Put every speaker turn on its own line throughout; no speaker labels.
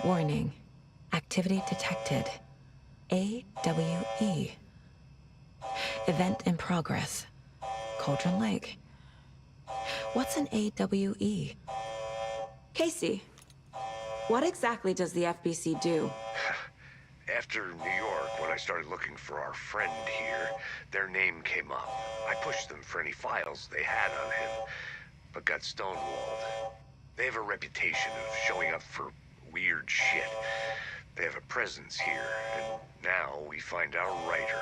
Warning. Activity detected. AWE. Event in progress. Cauldron Lake. What's an AWE? Casey, what exactly does the FBC do?
After New York, when I started looking for our friend here, their name came up. I pushed them for any files they had on him, but got stonewalled. They have a reputation of showing up for weird shit. They have a presence here, and now we find our writer.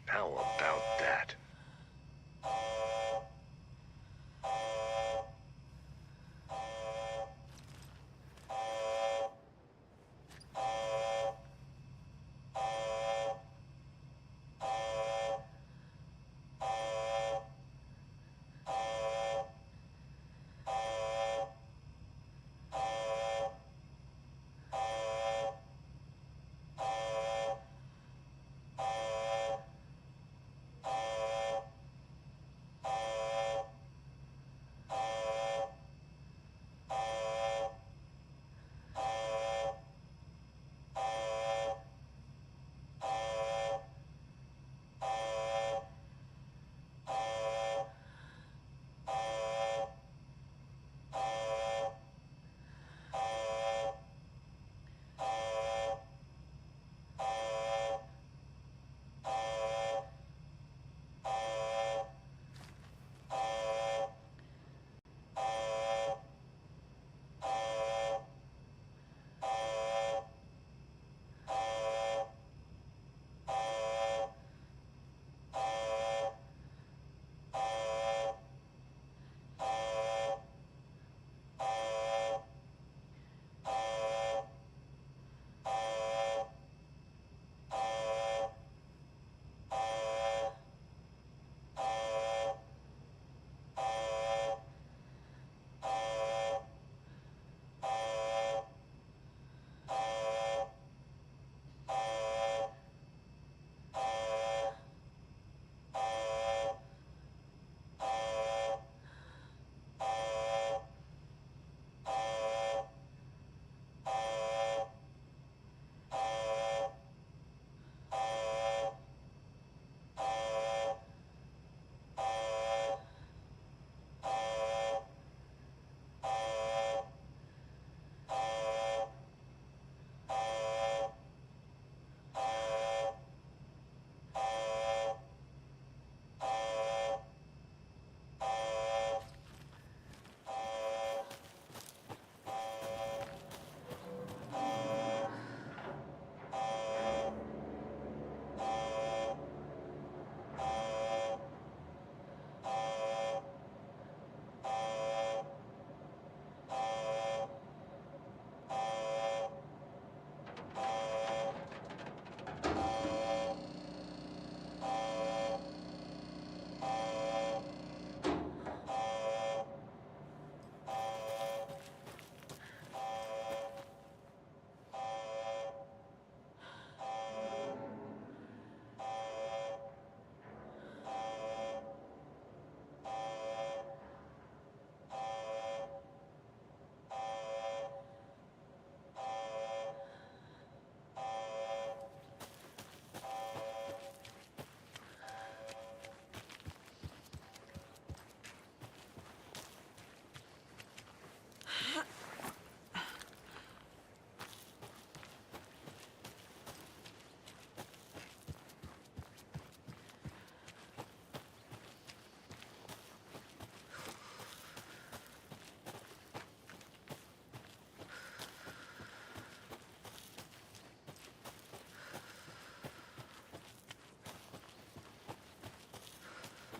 How about that?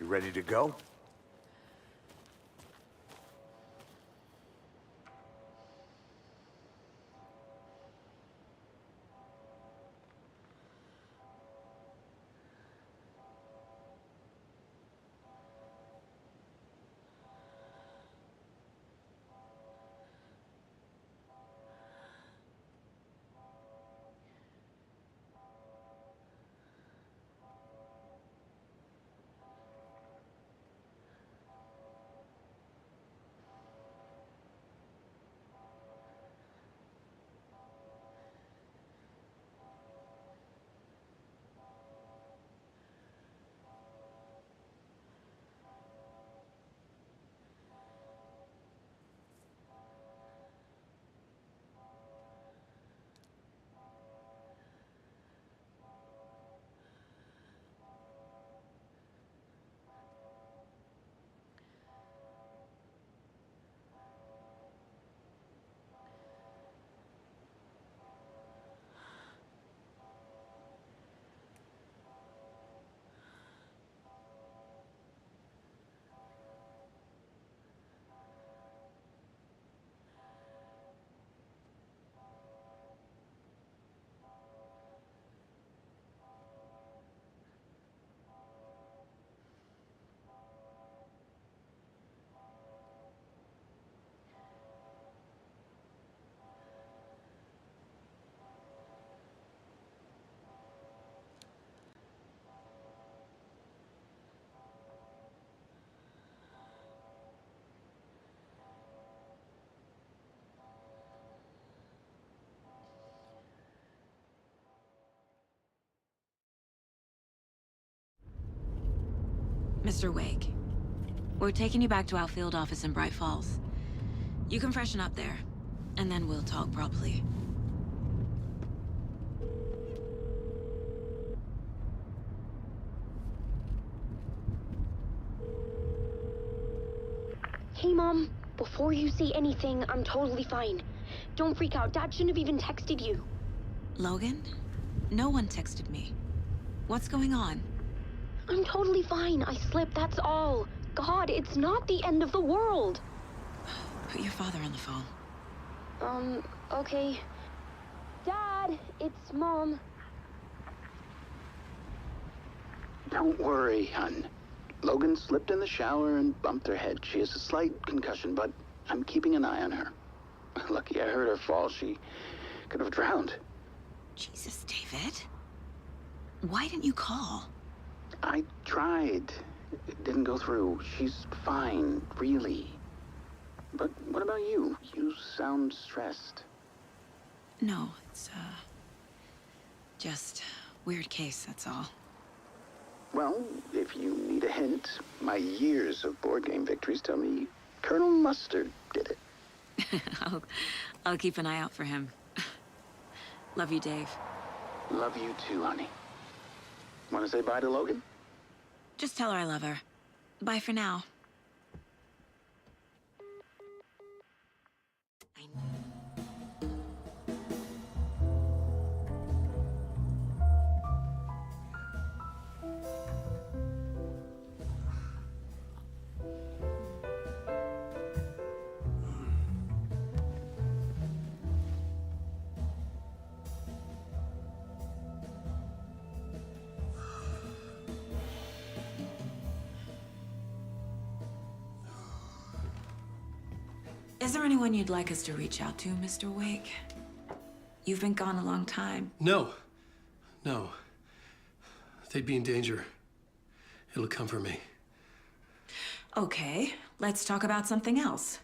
You ready to go?
Mr. Wake, we're taking you back to our field office in Bright Falls. You can freshen up there, and then we'll talk properly.
Hey, Mom. Before you say anything, I'm totally fine. Don't freak out. Dad shouldn't have even texted you.
Logan? No one texted me. What's going on?
I'm totally fine. I slipped, that's all. God, it's not the end of the world.
Put your father on the phone.
Okay. Dad, it's Mom.
Don't worry, hon. Logan slipped in the shower and bumped her head. She has a slight concussion, but I'm keeping an eye on her. Lucky I heard her fall. She could have drowned.
Jesus, David. Why didn't you call?
I tried. It didn't go through. She's fine, really. But what about you? You sound stressed.
No, it's, just weird case, that's all.
Well, if you need a hint, my years of board game victories tell me Colonel Mustard did it.
I'll keep an eye out for him. Love you, Dave.
Love you too, honey. Want to say bye to Logan?
Just tell her I love her. Bye for now. Is there anyone you'd like us to reach out to, Mr. Wake? You've been gone a long time.
No. No. They'd be in danger. It'll come for me.
Okay, let's talk about something else.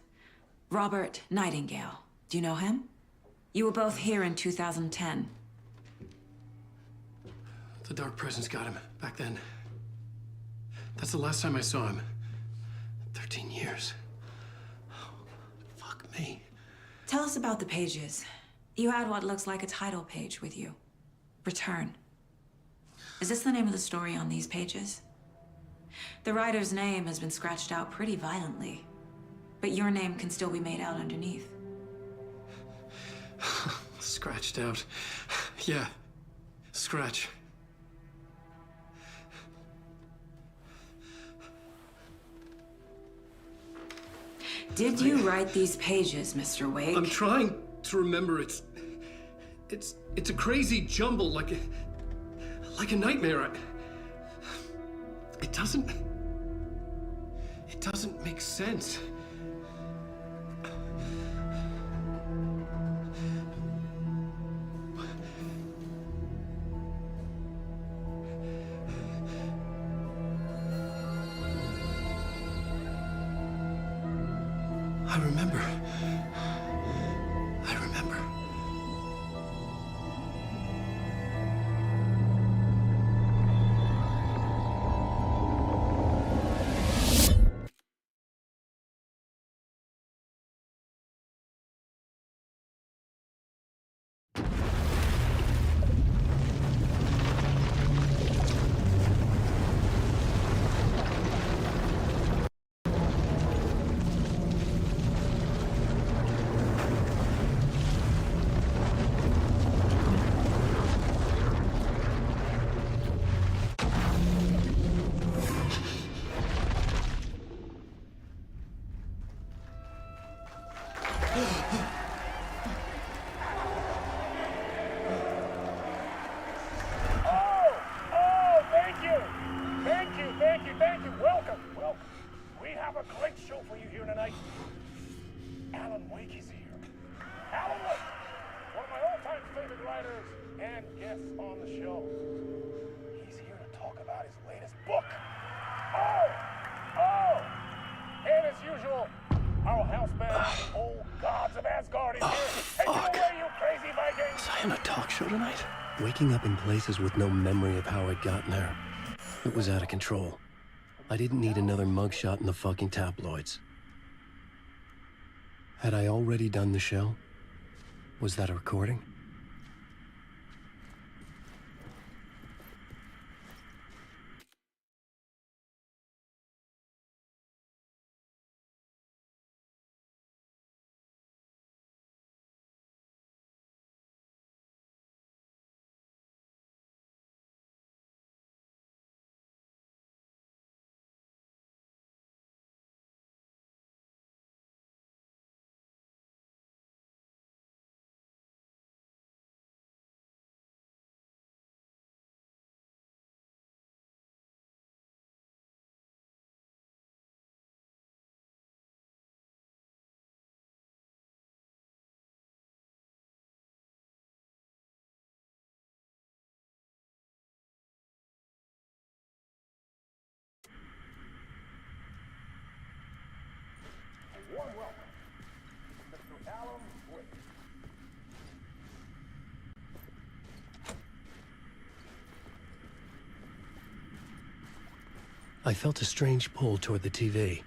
Robert Nightingale. Do you know him? You were both here in 2010.
The Dark Presence got him back then. That's the last time I saw him. 13 years. Fuck me.
Tell us about the pages. You had what looks like a title page with you. Return. Is this the name of the story on these pages? The writer's name has been scratched out pretty violently, but your name can still be made out underneath.
Scratched out. Yeah. Scratch.
Did you write these pages, Mr. Wake?
I'm trying to remember. It's a crazy jumble, like a nightmare. It doesn't make sense. I remember.
Welcome. We have a great show for you here tonight. Alan Wake is here. Alan Wake, one of my all-time favorite writers and guests on the show. He's here to talk about his latest book. And as usual, our house band, the old gods of Asgard, is here. Take it away, you crazy Vikings!
Was I on a talk show tonight? Waking up in places with no memory of how I'd gotten there. It was out of control. I didn't need another mugshot in the fucking tabloids. Had I already done the show? Was that a recording?
A warm welcome, Mr. Alan Wake.
I felt a strange pull toward the TV.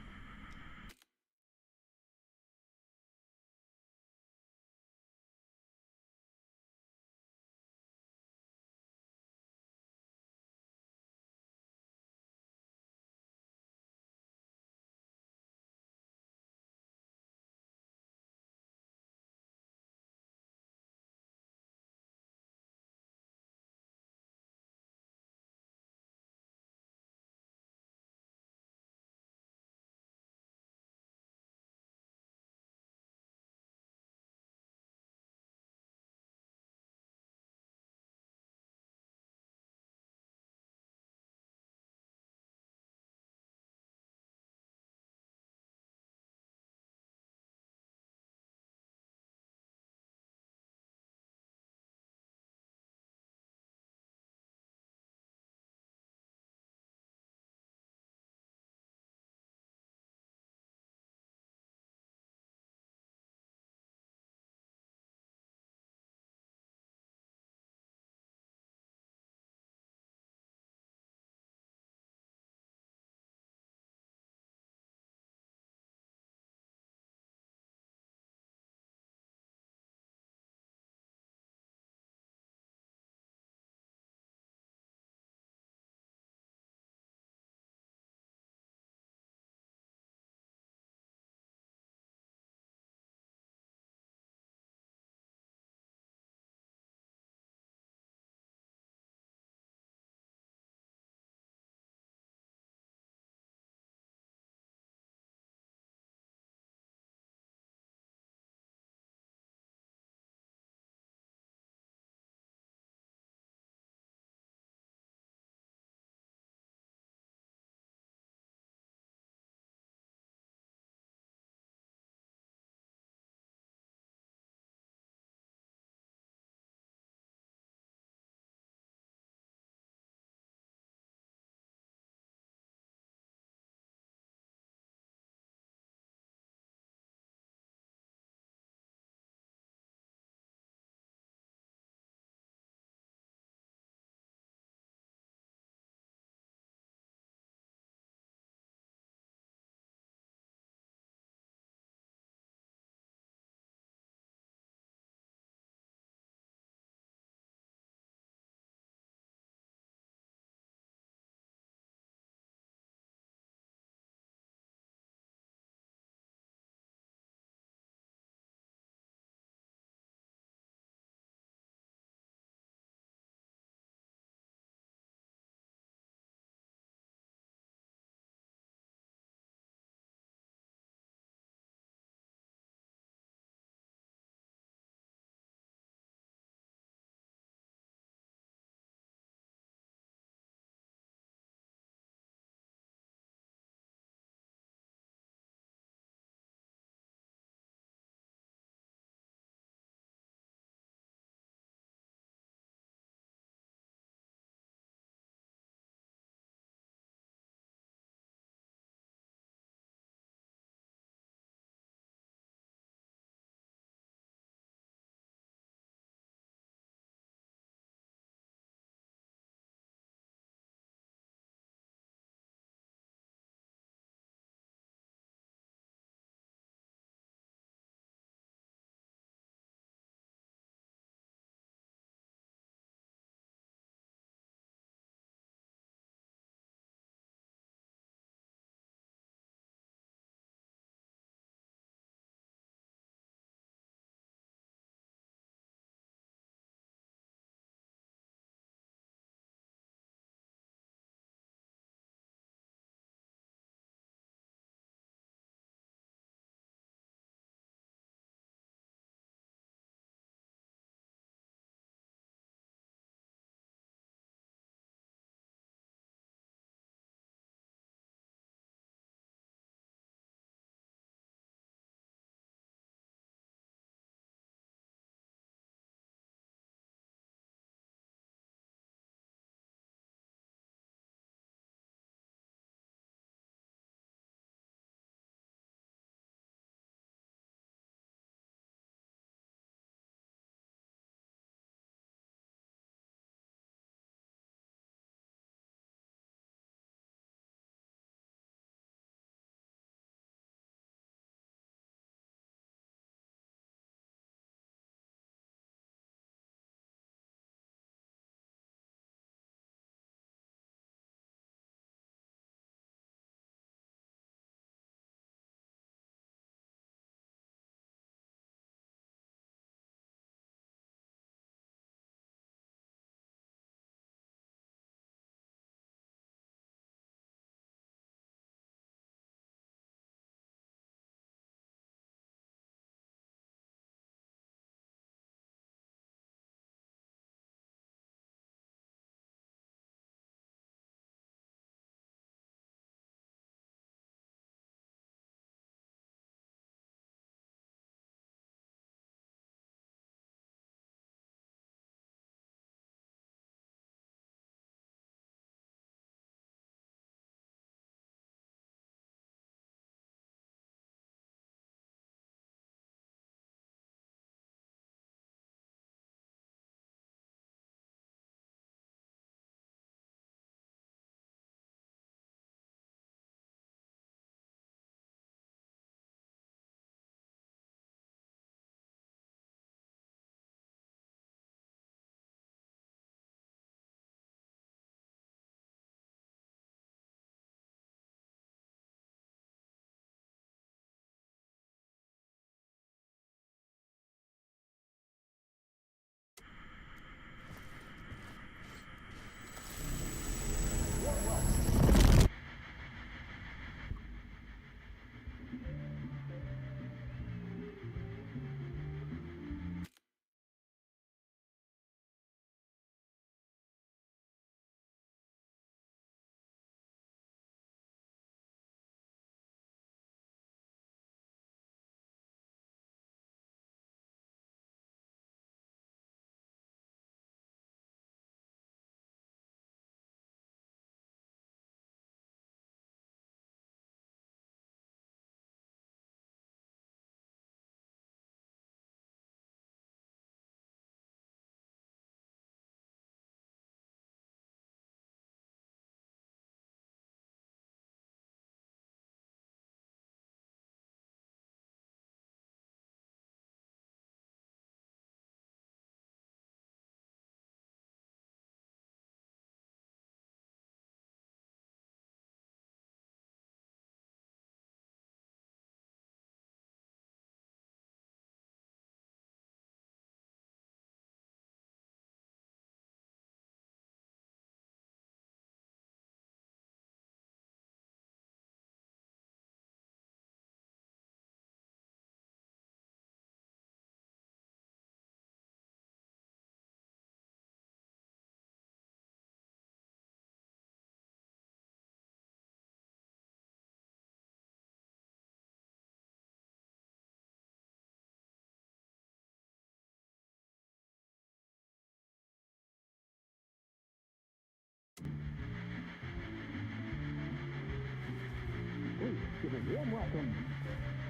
give a warm welcome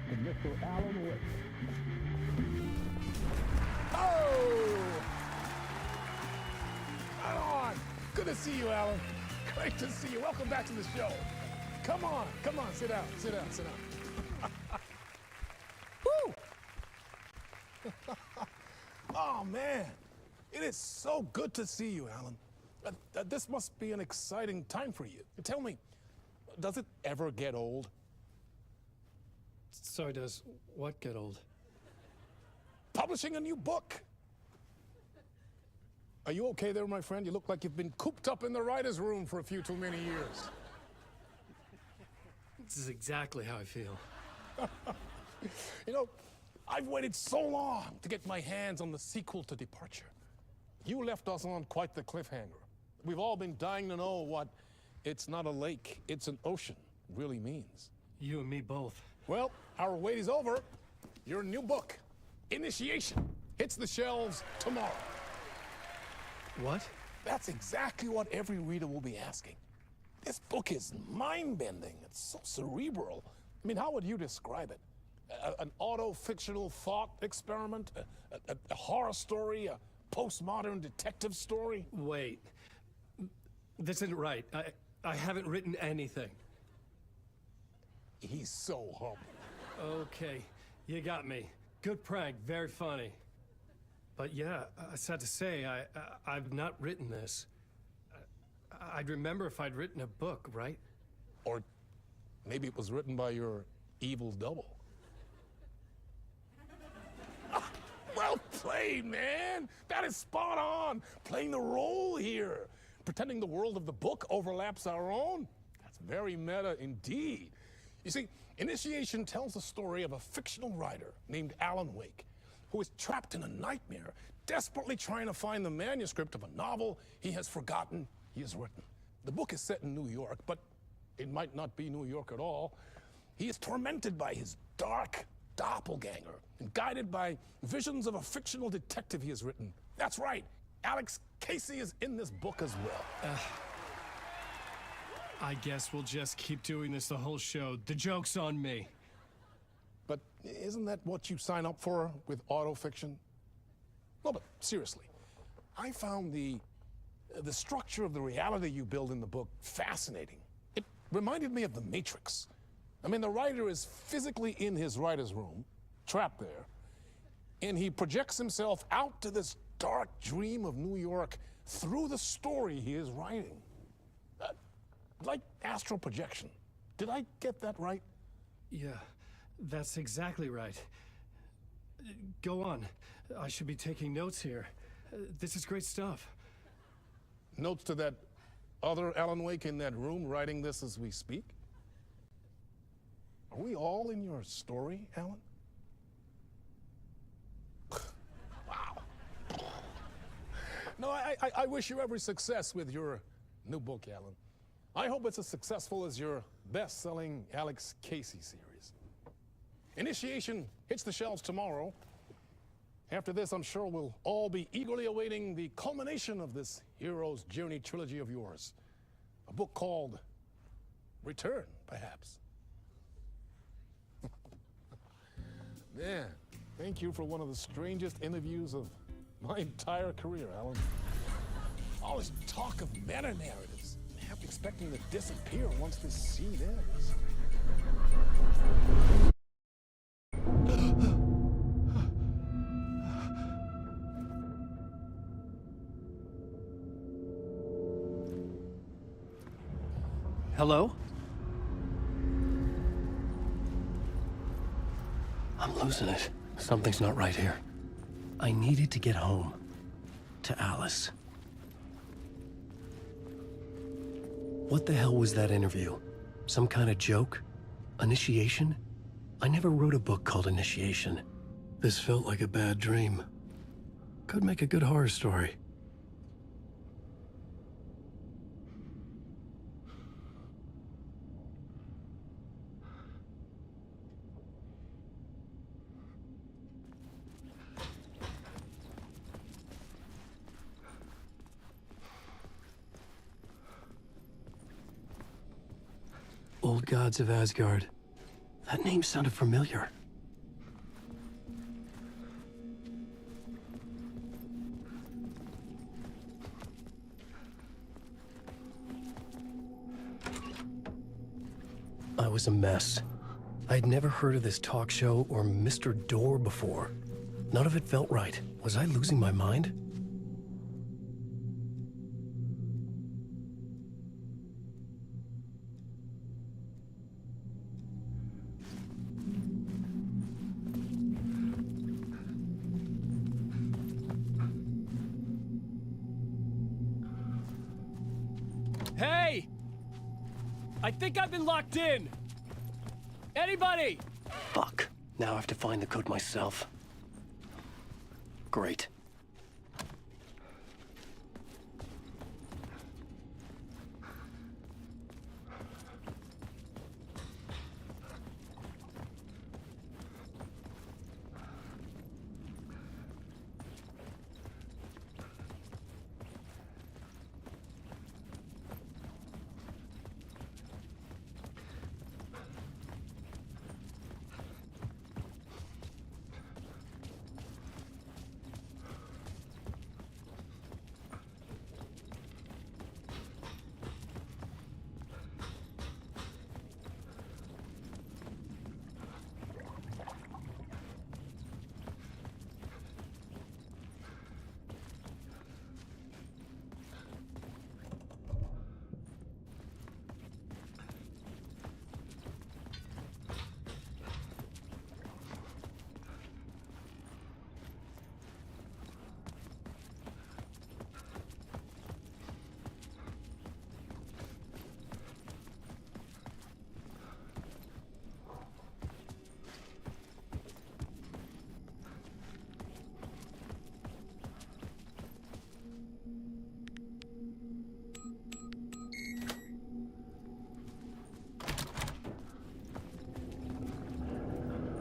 to Mr. Alan Wake. Oh! Right on. Good to see you, Alan. Great to see you. Welcome back to the show. Come on, sit down, sit down, sit down. Woo! Oh, man. It is so good to see you, Alan. This must be an exciting time for you. Tell me, does it ever get old?
Sorry, does what get old?
Publishing a new book. Are you okay there, my friend? You look like you've been cooped up in the writer's room for a few too many years.
This is exactly how I feel.
You know, I've waited so long to get my hands on the sequel to Departure. You left us on quite the cliffhanger. We've all been dying to know what "it's not a lake, it's an ocean" really means.
You and me both.
Well, our wait is over. Your new book, Initiation, hits the shelves tomorrow.
What?
That's exactly what every reader will be asking. This book is mind-bending. It's so cerebral. I mean, how would you describe it? An auto-fictional thought experiment? A horror story? A postmodern detective story?
Wait. This isn't right. I haven't written anything.
He's so humble.
Okay, you got me. Good prank, very funny. But yeah, sad to say, I've not written this. I'd remember if I'd written a book, right?
Or maybe it was written by your evil double. Well played, man! That is spot on! Playing the role here. Pretending the world of the book overlaps our own. That's very meta indeed. You see, Initiation tells the story of a fictional writer named Alan Wake, who is trapped in a nightmare, desperately trying to find the manuscript of a novel he has forgotten he has written. The book is set in New York, but it might not be New York at all. He is tormented by his dark doppelganger and guided by visions of a fictional detective he has written. That's right, Alex Casey is in this book as well.
I guess we'll just keep doing this the whole show. The joke's on me.
But isn't that what you sign up for with autofiction? No, but seriously, I found the structure of the reality you build in the book fascinating. It reminded me of The Matrix. I mean, the writer is physically in his writer's room, trapped there, and he projects himself out to this dark dream of New York through the story he is writing. Like astral projection. Did I get that right?
Yeah, that's exactly right. Go on. I should be taking notes here. This is great stuff.
Notes to that other Alan Wake in that room writing this as we speak? Are we all in your story, Alan? Wow. No, I wish you every success with your new book, Alan. I hope it's as successful as your best-selling Alex Casey series. Initiation hits the shelves tomorrow. After this, I'm sure we'll all be eagerly awaiting the culmination of this hero's journey trilogy of yours. A book called Return, perhaps. Man, thank you for one of the strangest interviews of my entire career, Alan. All this talk of meta-narratives, half expecting to disappear once this scene ends.
Hello? I'm losing it. Something's not right here. I needed to get home. To Alice. What the hell was that interview? Some kind of joke? Initiation? I never wrote a book called Initiation. This felt like a bad dream. Could make a good horror story. Old gods of Asgard. That name sounded familiar. I was a mess. I'd never heard of this talk show or Mr. Door before. None of it felt right. Was I losing my mind?
Hey! I think I've been locked in! Anybody?
Fuck. Now I have to find the code myself. Great.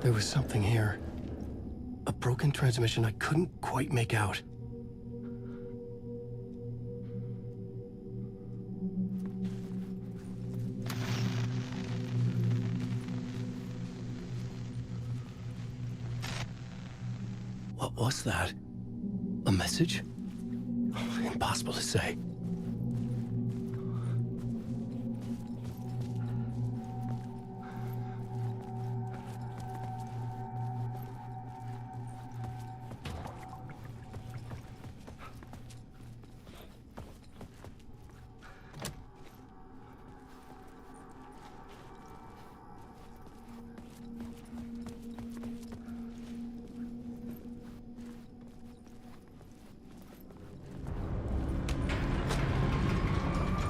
There was something here. A broken transmission I couldn't quite make out. What was that? A message? Impossible to say.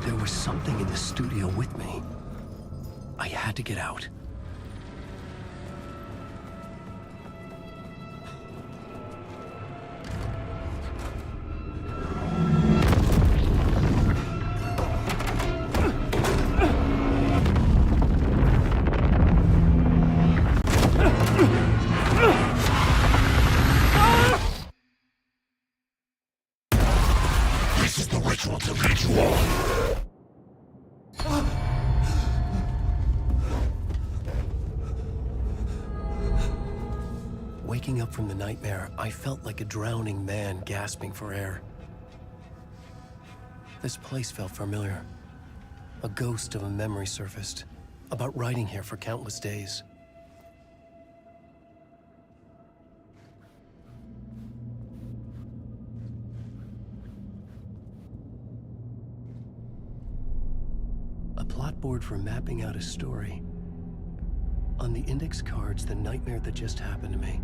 There was something in the studio with me. I had to get out.
This is the ritual to lead you on.
Waking up from the nightmare, I felt like a drowning man gasping for air. This place felt familiar. A ghost of a memory surfaced, about riding here for countless days. A plot board for mapping out a story. On the index cards, the nightmare that just happened to me.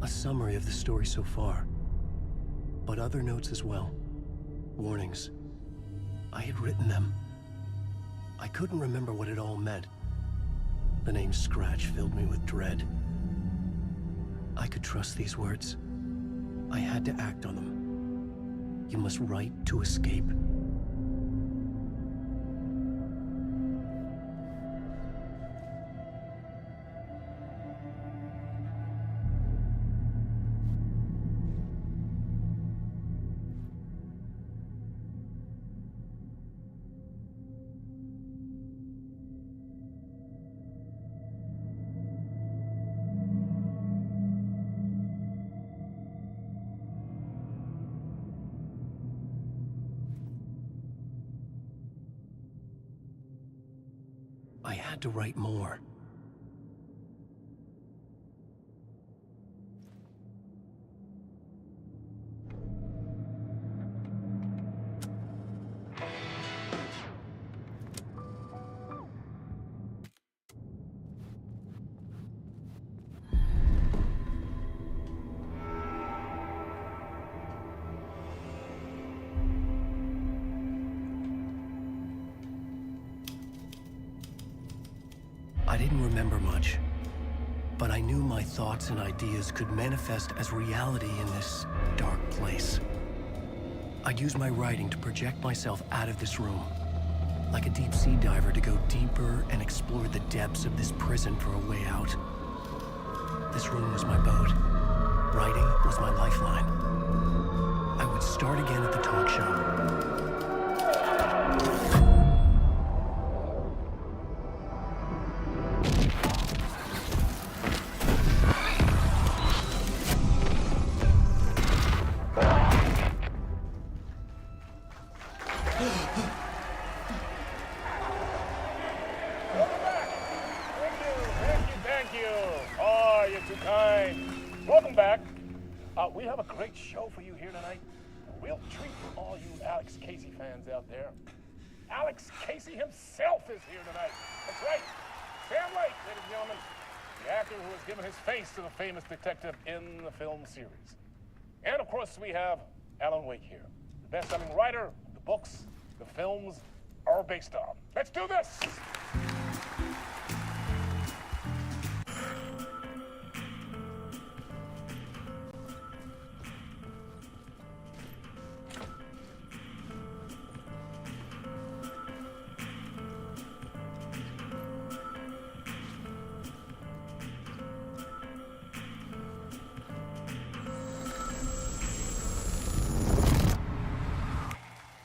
A summary of the story so far, but other notes as well. Warnings. I had written them. I couldn't remember what it all meant. The name Scratch filled me with dread. I could trust these words. I had to act on them. You must write to escape. had to write more. I didn't remember much, but I knew my thoughts and ideas could manifest as reality in this dark place. I'd use my writing to project myself out of this room, like a deep-sea diver to go deeper and explore the depths of this prison for a way out. This room was my boat. Writing was my lifeline. I would start again at the talk show.
Welcome back. We have a great show for you here tonight. A real treat for all you Alex Casey fans out there. Alex Casey himself is here tonight. That's right. Sam Lake, ladies and gentlemen. The actor who has given his face to the famous detective in the film series. And of course, we have Alan Wake here. The best-selling writer the books the films are based on. Let's do this!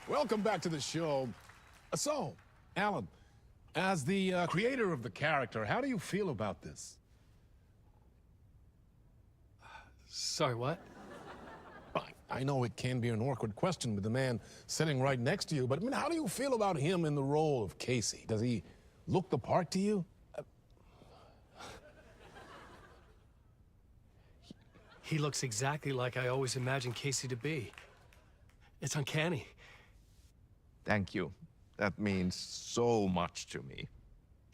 Welcome back to the show. So, Alan, as the creator of the character, how do you feel about this?
Sorry, what?
I know it can be an awkward question with the man sitting right next to you, but I mean, how do you feel about him in the role of Casey? Does he look the part to you?
He looks exactly like I always imagined Casey to be. It's uncanny.
Thank you. That means so much to me.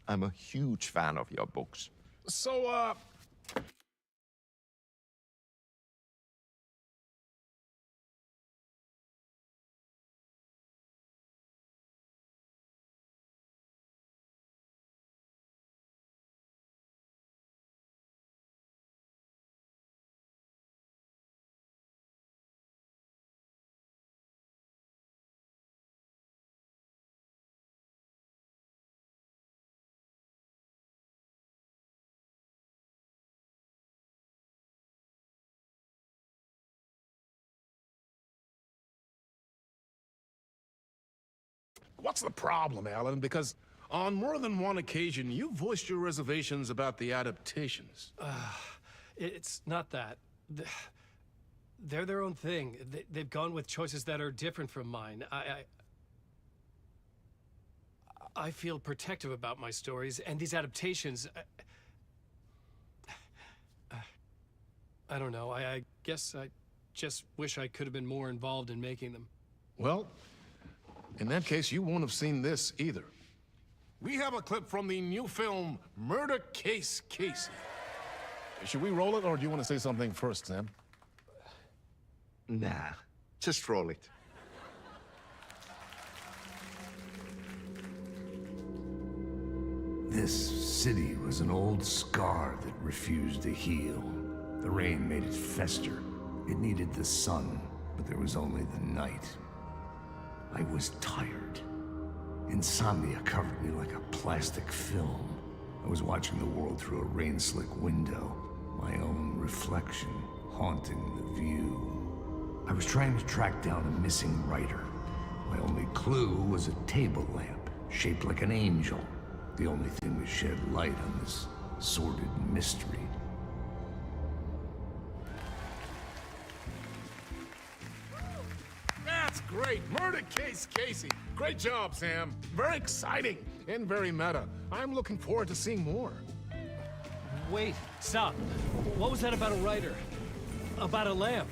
I'm a huge fan of your books.
So, what's the problem, Alan? Because on more than one occasion, you voiced your reservations about the adaptations.
It's not that. They're their own thing. They've gone with choices that are different from mine. I feel protective about my stories, and these adaptations... I don't know. I guess I just wish I could have been more involved in making them.
Well, in that case, you won't have seen this either. We have a clip from the new film, Murder Case Casey. Should we roll it, or do you want to say something first, Sam?
Nah, just roll it.
This city was an old scar that refused to heal. The rain made it fester. It needed the sun, but there was only the night. I was tired. Insomnia covered me like a plastic film. I was watching the world through a rain-slick window, my own reflection haunting the view. I was trying to track down a missing writer. My only clue was a table lamp, shaped like an angel. The only thing that shed light on this sordid mystery.
That's great! Murder Case Casey! Great job, Sam. Very exciting. and very meta. I'm looking forward to seeing more.
Wait, stop. What was that about a writer? About a lamp?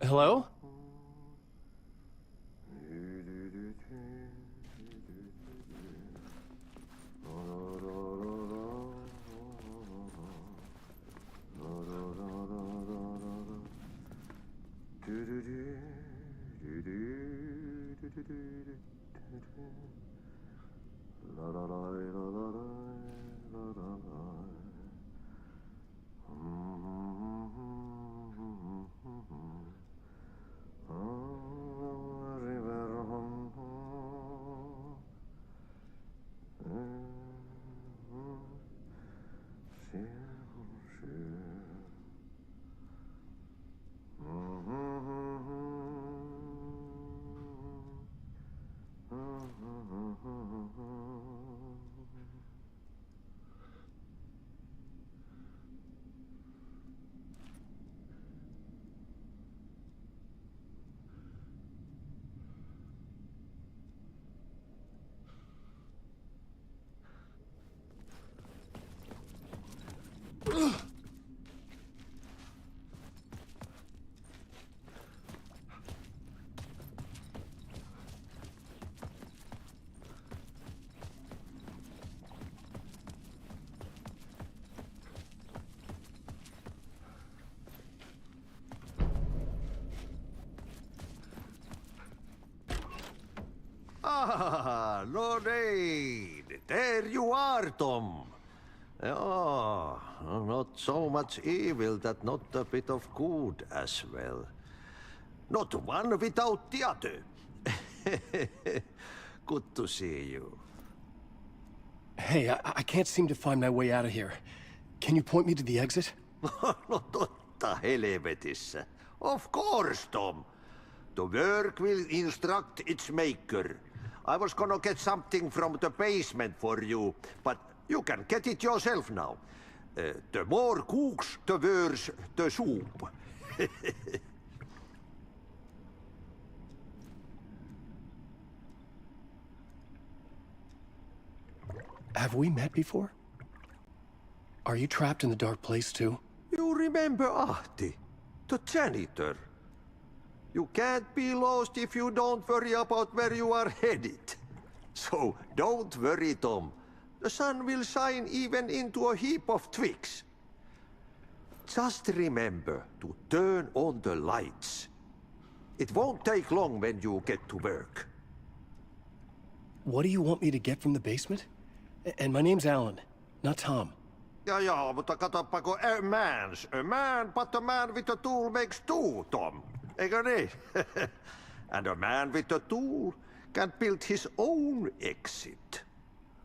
Hello?
Ah, Lorraine! There you are, Tom. Oh, not so much evil that not a bit of good as well. Not one without the other. Good to see you.
Hey, I can't seem to find my way out of here. Can you point me to the exit?
No totta helvetissä. Of course, Tom. The work will instruct its maker. I was gonna get something from the basement for you, but you can get it yourself now. The more cooks, the worse the soup.
Have we met before? Are you trapped in the dark place too?
You remember Ahti, the janitor. You can't be lost if you don't worry about where you are headed. So don't worry, Tom. The sun will shine even into a heap of twigs. Just remember to turn on the lights. It won't take long when you get to work.
What do you want me to get from the basement? And my name's Alan, not Tom.
Ja, mutta katsopako a man, but a man with a tool makes two, Tom. Eikö niin? And a man with a tool can build his own exit.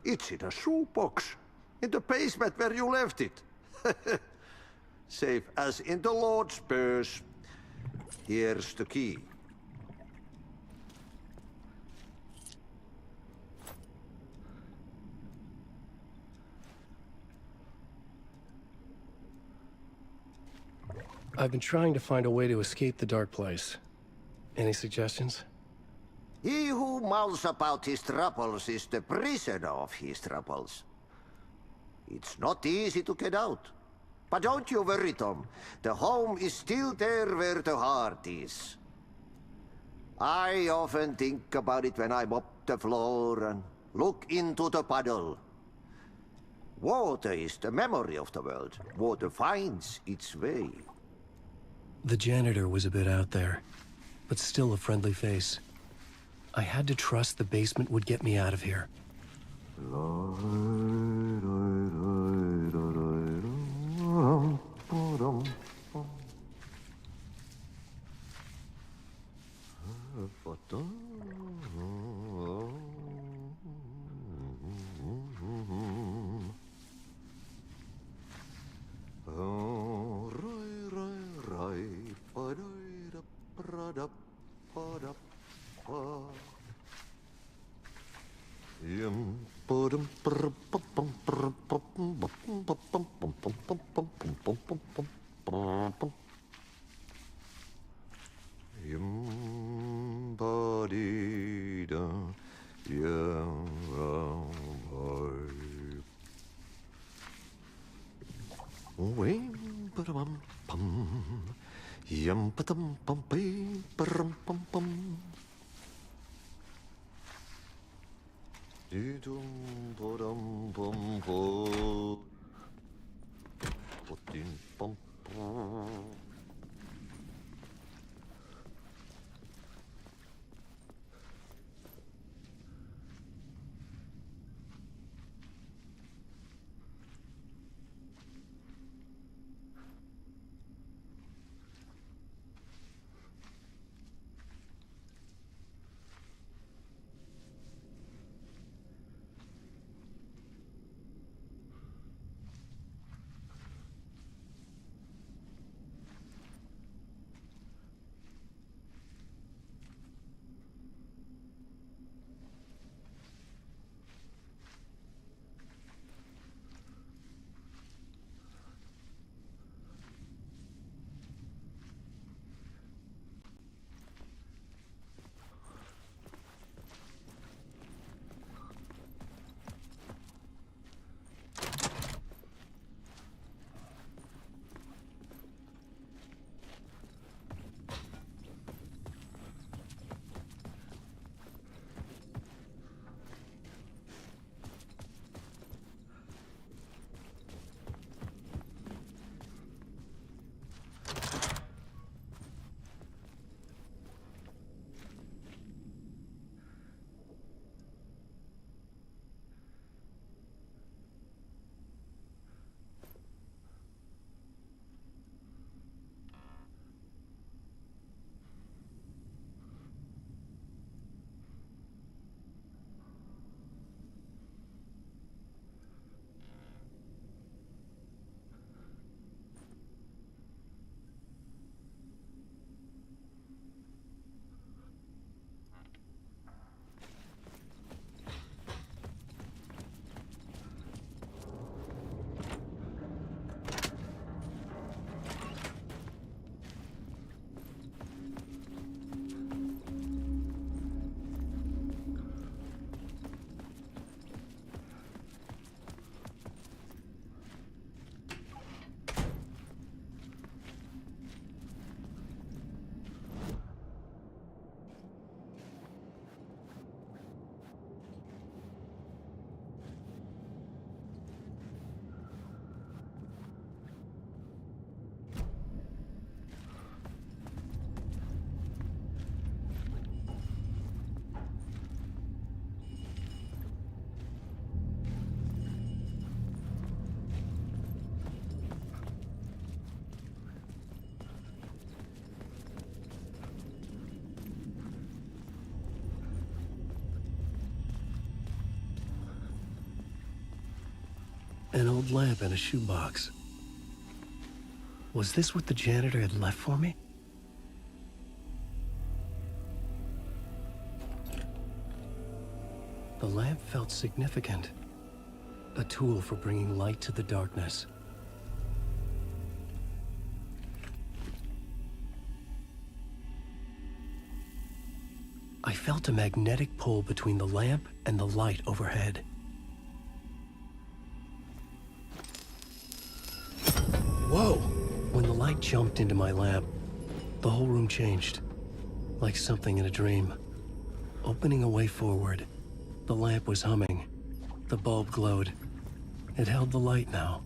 It's in a shoebox, in the basement where you left it. Safe as in the Lord's purse. Here's the key.
I've been trying to find a way to escape the dark place. Any suggestions?
He who mouths about his troubles is the prisoner of his troubles. It's not easy to get out. But don't you worry, Tom. The home is still there where the heart is. I often think about it when I mop the floor and look into the puddle. Water is the memory of the world. Water finds its way.
The janitor was a bit out there, but still a friendly face. I had to trust the basement would get me out of here. An old lamp in a shoebox. Was this what the janitor had left for me? The lamp felt significant. A tool for bringing light to the darkness. I felt a magnetic pull between the lamp and the light overhead. Whoa! When the light jumped into my lamp, the whole room changed, like something in a dream. Opening a way forward, the lamp was humming. The bulb glowed. It held the light now.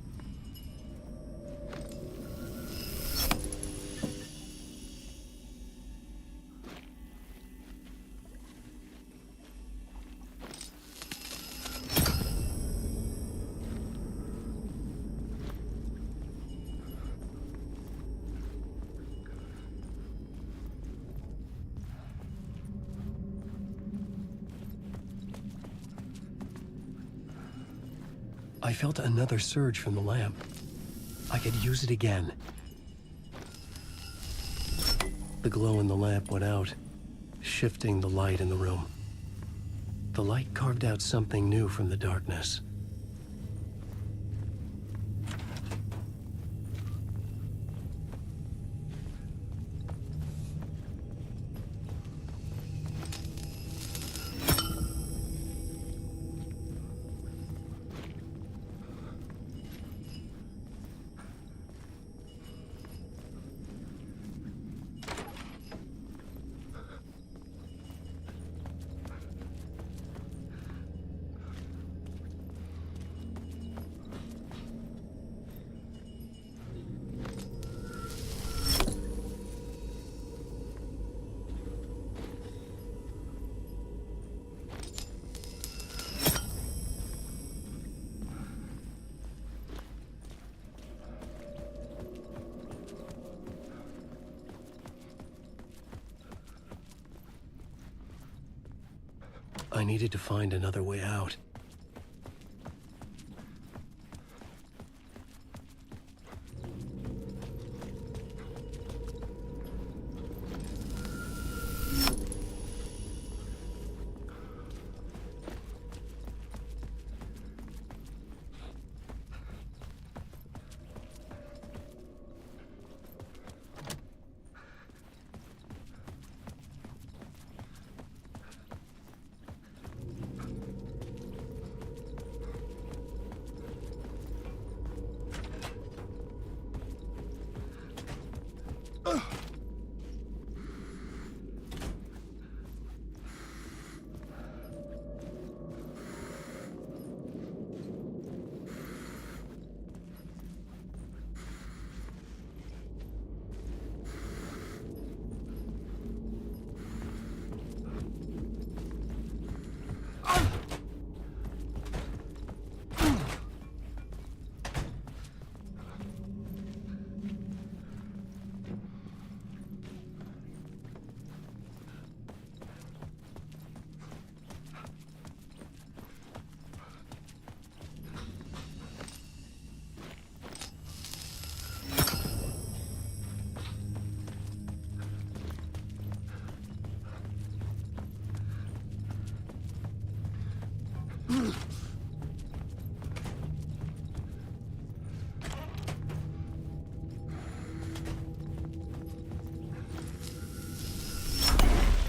I felt another surge from the lamp. I could use it again. The glow in the lamp went out, shifting the light in the room. The light carved out something new from the darkness. I needed to find another way out.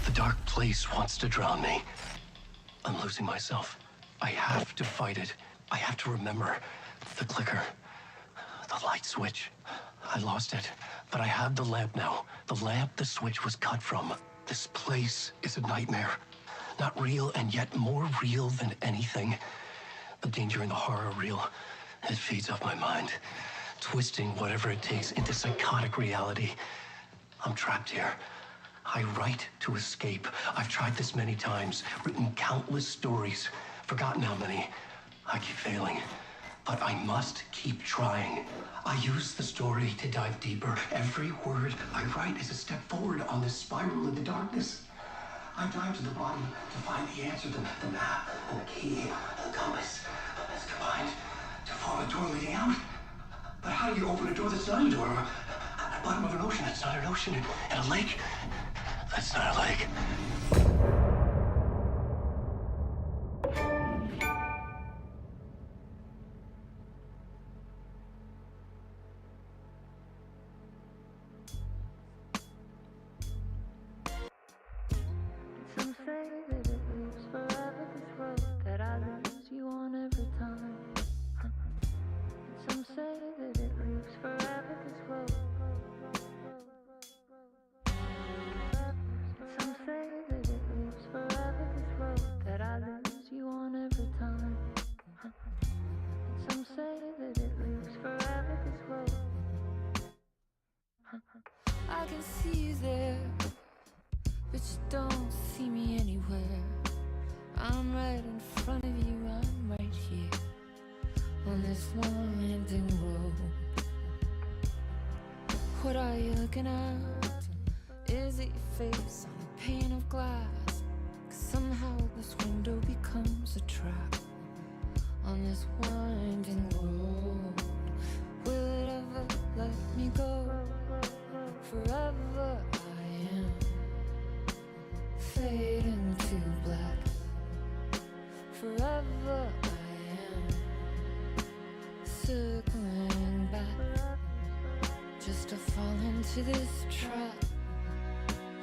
The dark place wants to drown me. I'm losing myself. I have to fight it. I have to remember. The clicker. The light switch. I lost it. But I have the lamp now. The lamp the switch was cut from. This place is a nightmare. Not real, and yet more real than anything. The danger and the horror are real. It feeds off my mind, twisting whatever it takes into psychotic reality. I'm trapped here. I write to escape. I've tried this many times, written countless stories, forgotten how many. I keep failing, but I must keep trying. I use the story to dive deeper. Every word I write is a step forward on this spiral into darkness. I dive to the bottom to find the answer, the map, and the key, and the compass. It's combined to form a a door leading out. But how do you open a door that's not a door? At the bottom of an ocean that's not an ocean. And a lake that's not a lake.
Some say that it lives forever, this road that I lose you on every time. Some say that it lives forever, this road. Some say that it lives forever, this road that I lose you on every time. Some say that it lives forever, this road. I can see you there, but you don't see me anywhere. I'm right in front of you, I'm right here on this winding road. What are you looking at? Is it your face on a pane of glass? 'Cause somehow this window becomes a trap on this winding road. Will it ever let me go? Forever I am fading to black. Forever I am circling back, just to fall into this trap,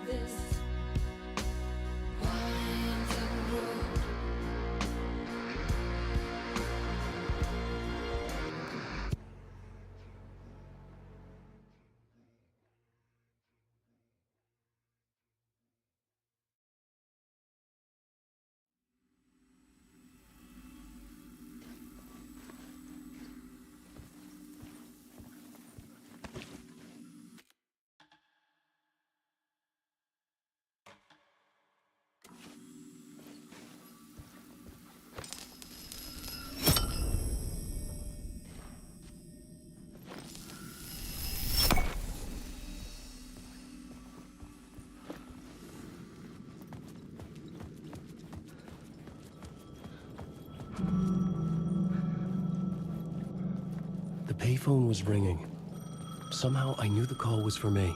this winding road.
The payphone was ringing. Somehow I knew the call was for me.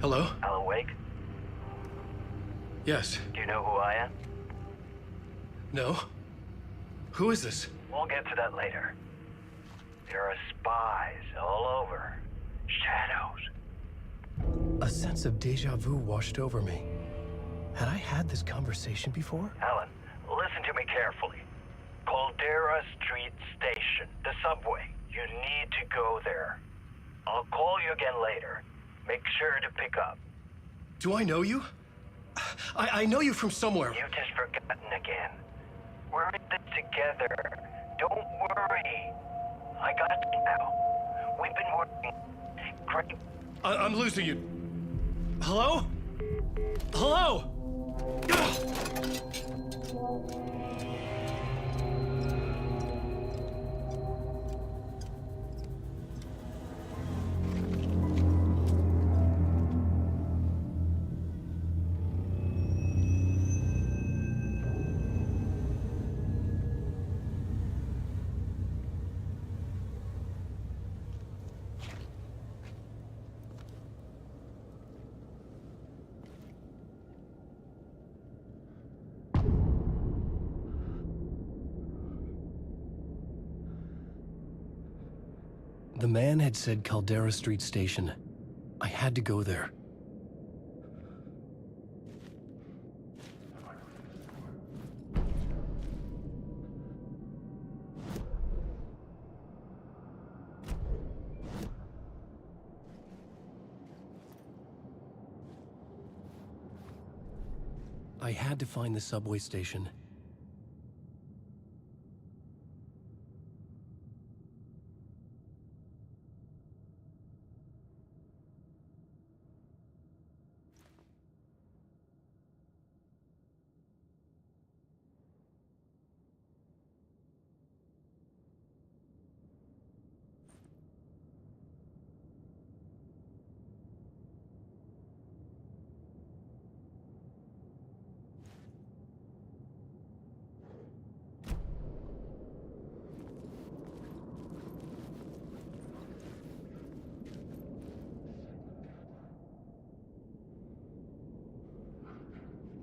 Hello?
Alan Wake?
Yes.
Do you know who I am?
No? Who is this?
We'll get to that later. There are spies all over. Shadows.
A sense of deja vu washed over me. Had I had this conversation before?
Alan, listen to me carefully. Caldera Street Station, the subway. You need to go there. I'll call you again later. Make sure to pick up.
Do I know you? I know you from somewhere.
You've just forgotten again. We're in this together. Don't worry. I got you now. We've been working great.
I'm losing you. Hello? Hello? The man had said Caldera Street Station. I had to go there. I had to find the subway station